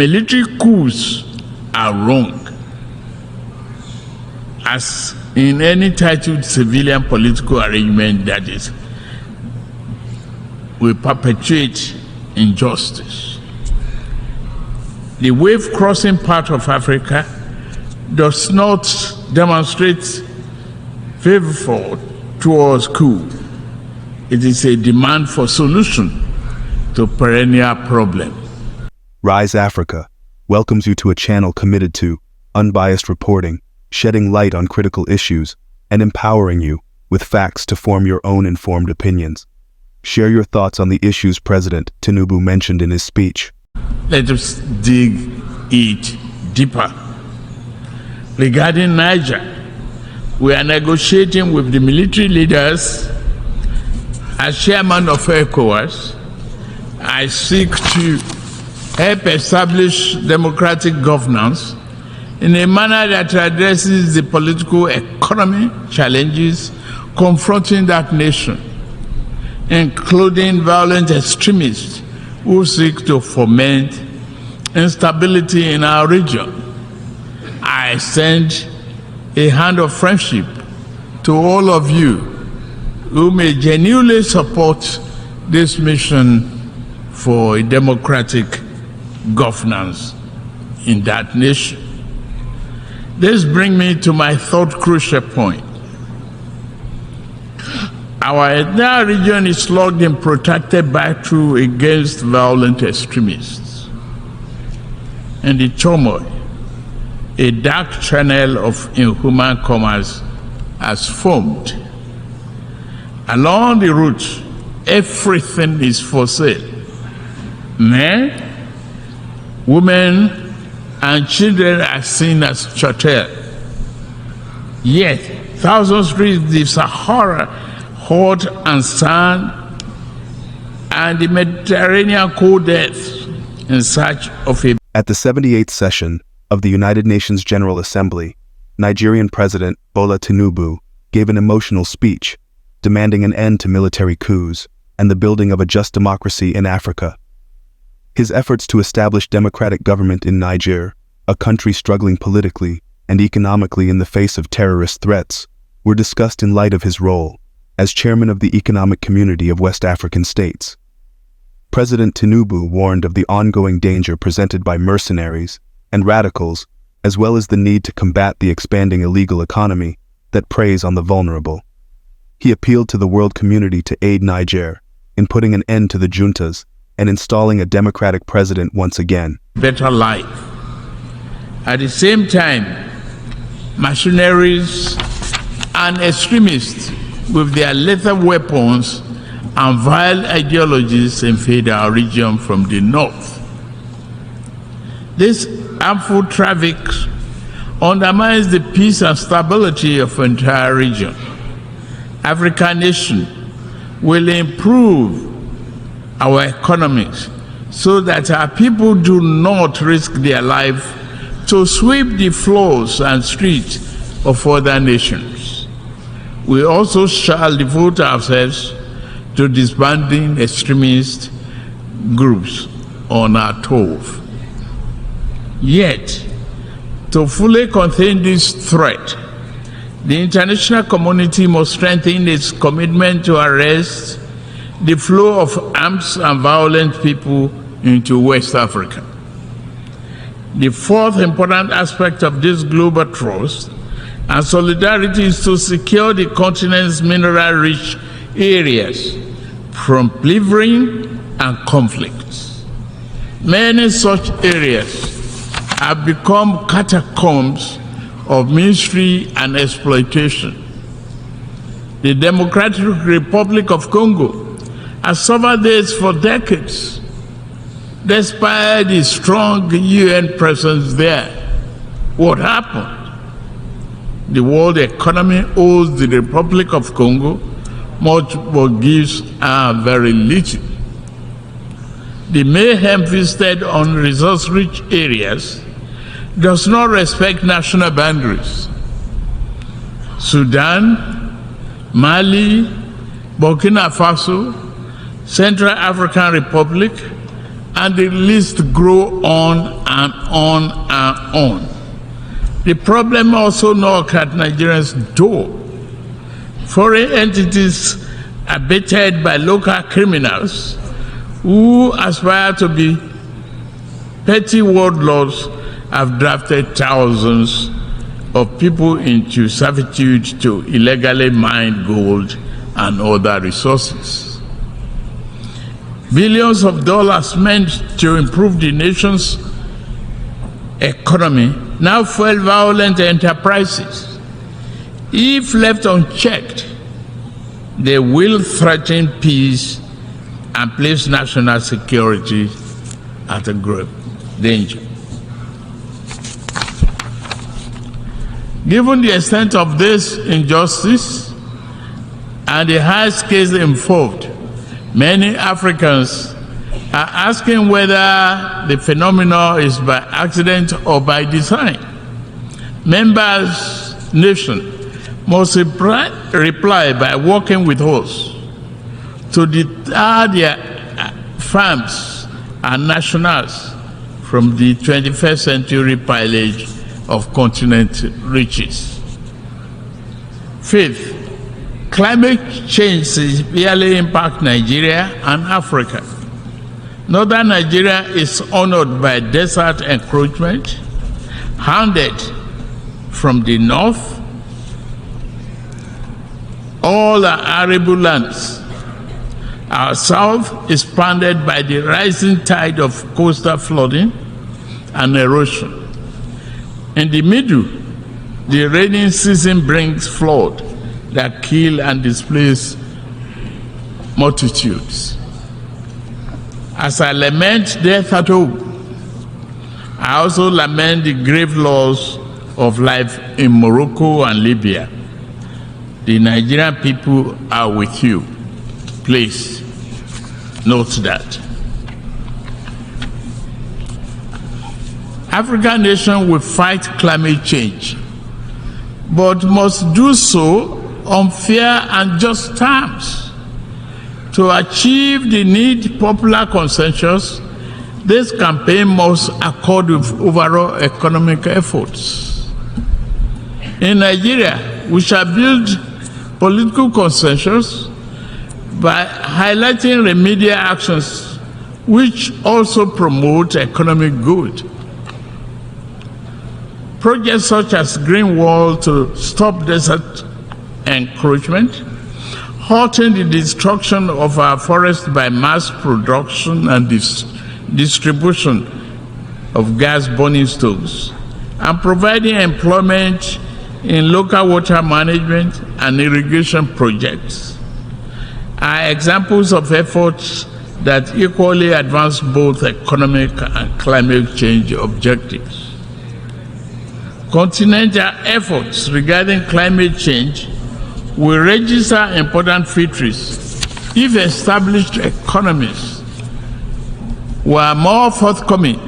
Military coups are wrong, as in any titled civilian political arrangement that is will perpetuate injustice. The wave-crossing part of Africa does not demonstrate favor towards coup. It is a demand for solution to perennial problems. Rise Africa welcomes you to a channel committed to unbiased reporting, shedding light on critical issues, and empowering you with facts to form your own informed opinions. Share your thoughts on the issues President Tinubu mentioned in his speech. Let us dig it deeper. Regarding Niger, we are negotiating with the military leaders. As chairman of ECOWAS, I seek to help establish democratic governance in a manner that addresses the political economy challenges confronting that nation, including violent extremists who seek to foment instability in our region. I extend a hand of friendship to all of you who may genuinely support this mission for a democratic governance in that nation. This brings me to my third crucial point. Our entire region is locked in protracted battle against violent extremists. And the turmoil, a dark channel of inhuman commerce has formed. Along the route, everything is for sale. Men, women, and children are seen as chattel. Yet, thousands reach the Sahara, hot and sand, and the Mediterranean cold death in search of a... At the 78th session of the United Nations General Assembly, Nigerian President Bola Tinubu gave an emotional speech demanding an end to military coups and the building of a just democracy in Africa. His efforts to establish democratic government in Niger, a country struggling politically and economically in the face of terrorist threats, were discussed in light of his role as chairman of the Economic Community of West African States. President Tinubu warned of the ongoing danger presented by mercenaries and radicals, as well as the need to combat the expanding illegal economy that preys on the vulnerable. He appealed to the world community to aid Niger in putting an end to the juntas and installing a democratic president once again. Better life. At the same time, mercenaries and extremists with their lethal weapons and vile ideologies invade our region from the north. This harmful traffic undermines the peace and stability of the entire region. African nation will improve our economics so that our people do not risk their life to sweep the floors and streets of other nations. We also shall devote ourselves to disbanding extremist groups on our turf. Yet, to fully contain this threat, the international community must strengthen its commitment to arrest the flow of arms and violent people into West Africa. The fourth important aspect of this global trust and solidarity is to secure the continent's mineral-rich areas from plundering and conflicts. Many such areas have become catacombs of misery and exploitation. The Democratic Republic of Congo has suffered this for decades, despite the strong UN presence there. What happened? The world economy owes the Republic of Congo much but gives her very little. The mayhem visited on resource-rich areas does not respect national boundaries. Sudan, Mali, Burkina Faso, Central African Republic, and the list grow on and on and on. The problem also knocks at Nigerians' door. Foreign entities abetted by local criminals who aspire to be petty warlords have drafted thousands of people into servitude to illegally mine gold and other resources. Billions of dollars meant to improve the nation's economy now fuel violent enterprises. If left unchecked, they will threaten peace and place national security at a grave danger. Given the extent of this injustice and the high scales involved, many Africans are asking whether the phenomenon is by accident or by design. Members' nations must reply by working with us to deter their farms and nationals from the 21st century pillage of continent riches. Fifth, climate change severely impacts Nigeria and Africa. Northern Nigeria is honored by desert encroachment, hounded from the north. All our arable lands. Our south is pounded by the rising tide of coastal flooding and erosion. In the middle, the rainy season brings flood that kill and displace multitudes. As I lament death at home, I also lament the grave loss of life in Morocco and Libya. The Nigerian people are with you. Please note that. African nations will fight climate change, but must do so on fair and just terms. To achieve the need popular consensus, this campaign must accord with overall economic efforts. In Nigeria, we shall build political consensus by highlighting remedial actions which also promote economic good. Projects such as Green Wall to stop desert encroachment, halting the destruction of our forests by mass production and distribution of gas burning stoves, and providing employment in local water management and irrigation projects are examples of efforts that equally advance both economic and climate change objectives. Continental efforts regarding climate change will register important victories if established economies were more forthcoming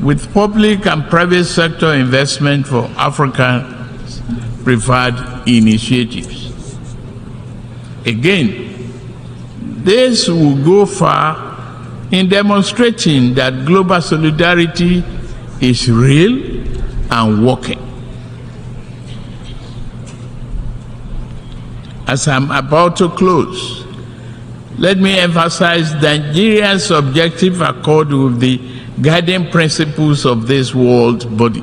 with public and private sector investment for African preferred initiatives. Again, this will go far in demonstrating that global solidarity is real and working. As I'm about to close, let me emphasize Nigeria's objective accord with the guiding principles of this world body: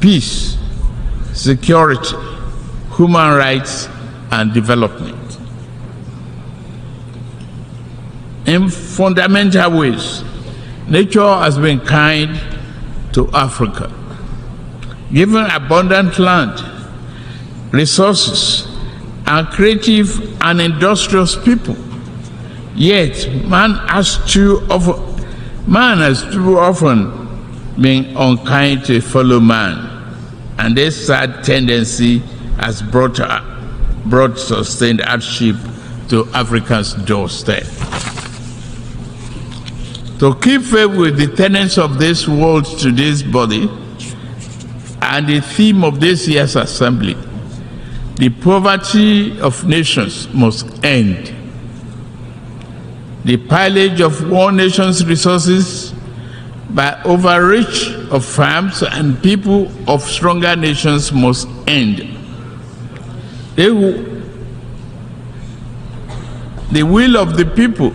peace, security, human rights, and development. In fundamental ways, nature has been kind to Africa, given abundant land, resources, and creative and industrious people. Yet, man has too often been unkind to a fellow man, and this sad tendency has brought sustained hardship to Africa's doorstep. To keep faith with the tenets of this world to this body and the theme of this year's assembly, the poverty of nations must end. The pillage of one nation's resources by overreach of firms and people of stronger nations must end. The will of the people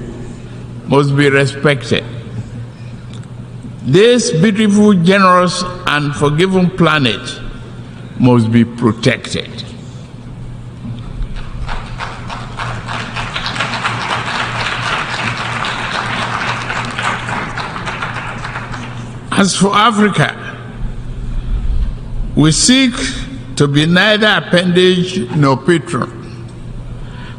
must be respected. This beautiful, generous, and forgiving planet must be protected. As for Africa, we seek to be neither appendage nor patron.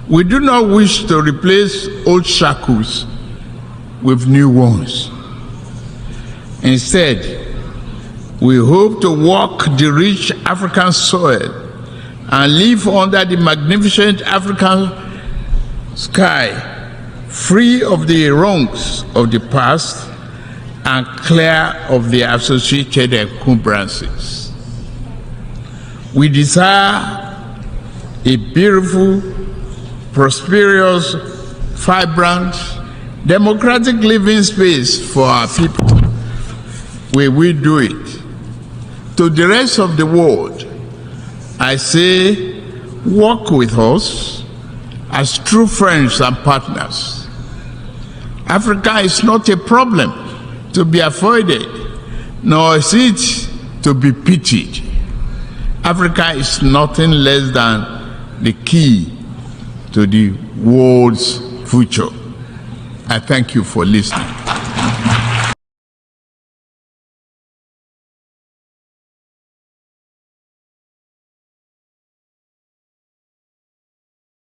We do not wish to replace old shackles with new ones. Instead, we hope to walk the rich African soil and live under the magnificent African sky, free of the wrongs of the past and clear of the associated encumbrances. We desire a beautiful, prosperous, vibrant, democratic living space for our people, where we do it. To the rest of the world, I say, work with us as true friends and partners. Africa is not a problem to be avoided, nor is it to be pitied. Africa is nothing less than the key to the world's future. I thank you for listening.